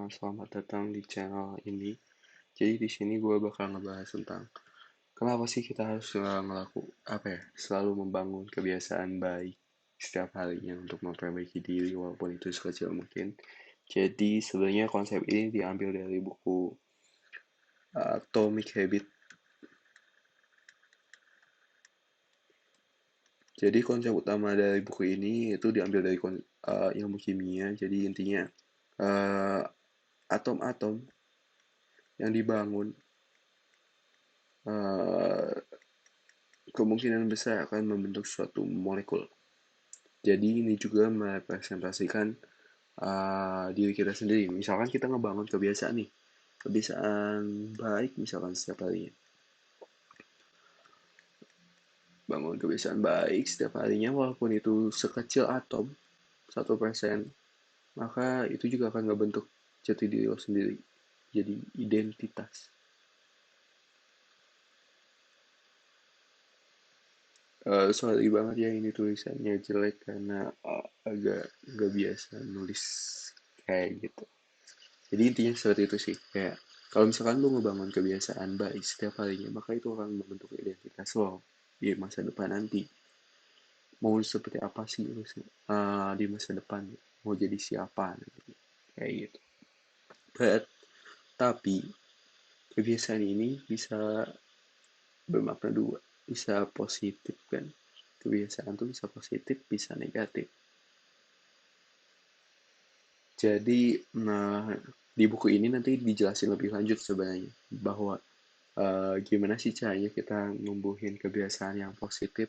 Selamat datang di channel ini. Jadi di sini gue bakal ngebahas tentang kenapa sih kita harus selalu membangun kebiasaan baik setiap harinya untuk memperbaiki diri walaupun itu sekecil mungkin. Jadi sebenarnya konsep ini diambil dari buku Atomic Habit. Jadi konsep utama dari buku ini itu diambil dari ilmu kimia. Jadi intinya uh, atom-atom yang dibangun uh, kemungkinan besar akan membentuk suatu molekul. Jadi ini juga merepresentasikan diri kita sendiri. Misalkan kita ngebangun kebiasaan nih, kebiasaan baik misalkan setiap harinya. Bangun kebiasaan baik setiap harinya walaupun itu sekecil atom, 1%, maka itu juga akan ngebentuk jati diri lo sendiri. Jadi identitas. Sorry banget ya ini tulisannya jelek karena agak nggak biasa nulis kayak gitu. Jadi intinya seperti itu sih. Kayak kalau misalkan lu ngebangun kebiasaan baik setiap harinya, maka itu akan membentuk identitas lo di masa depan nanti. Mau seperti apa sih lu di masa depan? Mau jadi siapa nanti? Kayak gitu. But, tapi kebiasaan ini bisa bermakna dua. Bisa positif kan. Kebiasaan tuh bisa positif, bisa negatif. Jadi, nah, di buku ini nanti dijelasin lebih lanjut sebenarnya bahwa gimana sih caranya kita numbuhin kebiasaan yang positif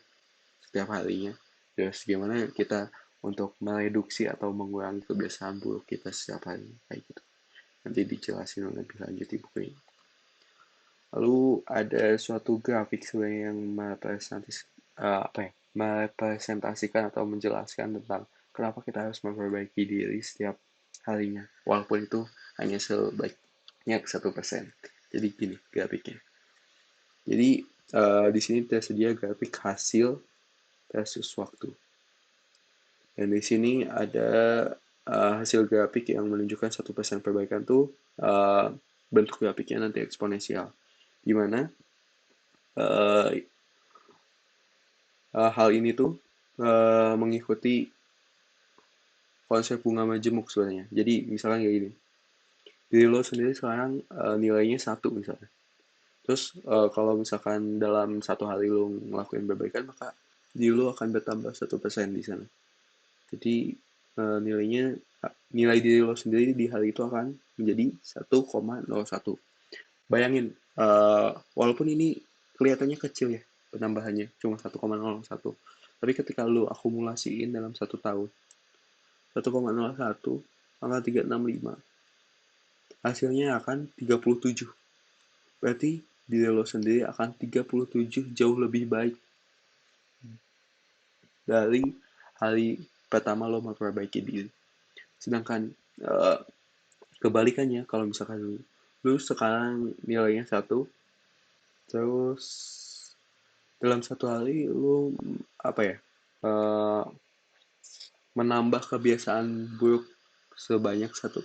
setiap harinya. Terus gimana kita untuk mereduksi atau mengurangi kebiasaan buruk kita setiap hari kayak gitu. Nanti dijelasin lebih lanjut di buku ini. Lalu ada suatu grafik sebenarnya yang merepresentasikan atau menjelaskan tentang kenapa kita harus memperbaiki diri setiap harinya, walaupun itu hanya sebanyak 1%. Jadi gini grafiknya. Jadi di sini tersedia grafik hasil versus waktu. Dan di sini ada hasil grafik yang menunjukkan 1% perbaikan tuh bentuk grafiknya nanti eksponensial. Di mana uh, hal ini tuh mengikuti konsep bunga majemuk sebenarnya. Jadi misalnya kayak gini, diri lo sendiri sekarang nilainya 1 misalnya. Terus kalau misalkan dalam satu hari lo ngelakuin perbaikan, maka diri lo akan bertambah 1% di sana. Jadi nilainya nilai diri lo sendiri di hari itu akan menjadi 1,01. Bayangin, walaupun ini kelihatannya kecil ya penambahannya, cuma 1,01. Tapi ketika lo akumulasiin dalam 1 tahun, 1,01 pangkat 365, hasilnya akan 37. Berarti diri lo sendiri akan 37 jauh lebih baik dari hari pertama lo memperbaiki diri. Sedangkan uh, kebalikannya, kalau misalkan lu sekarang nilainya 1, terus dalam satu hari lu apa ya uh, menambah kebiasaan buruk sebanyak 1%,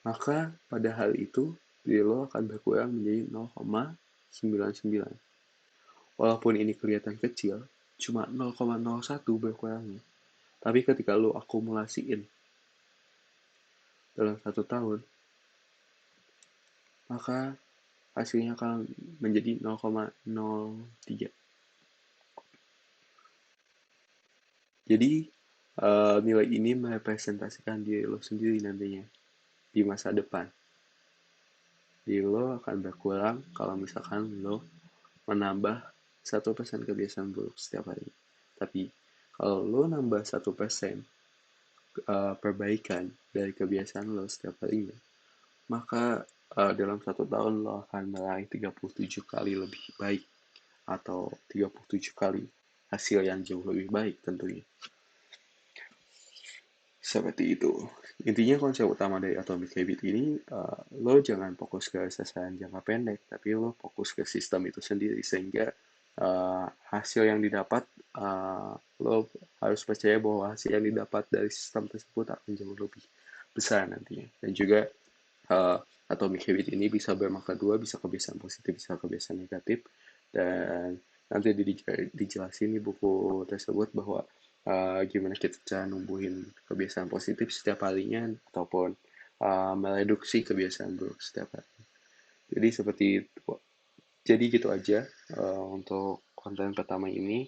maka pada hal itu diri lo akan berkurang menjadi 0,99. Walaupun ini kelihatan kecil, cuma 0,01 berkurangnya. Tapi ketika lo akumulasiin dalam 1 tahun, maka hasilnya akan menjadi 0,03. Jadi nilai ini merepresentasikan diri lo sendiri nantinya di masa depan. Diri lo akan berkurang kalau misalkan lo menambah 1% kebiasaan buruk setiap hari. Tapi kalau lo nambah 1% perbaikan dari kebiasaan lo setiap harinya, maka dalam 1 tahun lo akan meraih 37 kali lebih baik atau 37 kali hasil yang jauh lebih baik tentunya. Seperti itu. Intinya konsep utama dari Atomic Habit ini, lo jangan fokus ke sasaran jangka pendek, tapi lo fokus ke sistem itu sendiri, sehingga hasil yang didapat, lo harus percaya bahwa hasil yang didapat dari sistem tersebut akan jauh lebih besar nantinya. Dan juga atomic habit ini bisa bermakna dua, bisa kebiasaan positif, bisa kebiasaan negatif. Dan nanti dijelasin di buku tersebut bahwa gimana kita cara numbuhin kebiasaan positif setiap harinya ataupun mereduksi kebiasaan buruk setiap hari. Jadi seperti itu. Jadi gitu aja untuk konten pertama ini.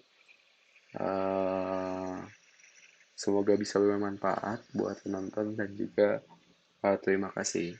Uh, Semoga bisa bermanfaat buat penonton dan juga terima kasih.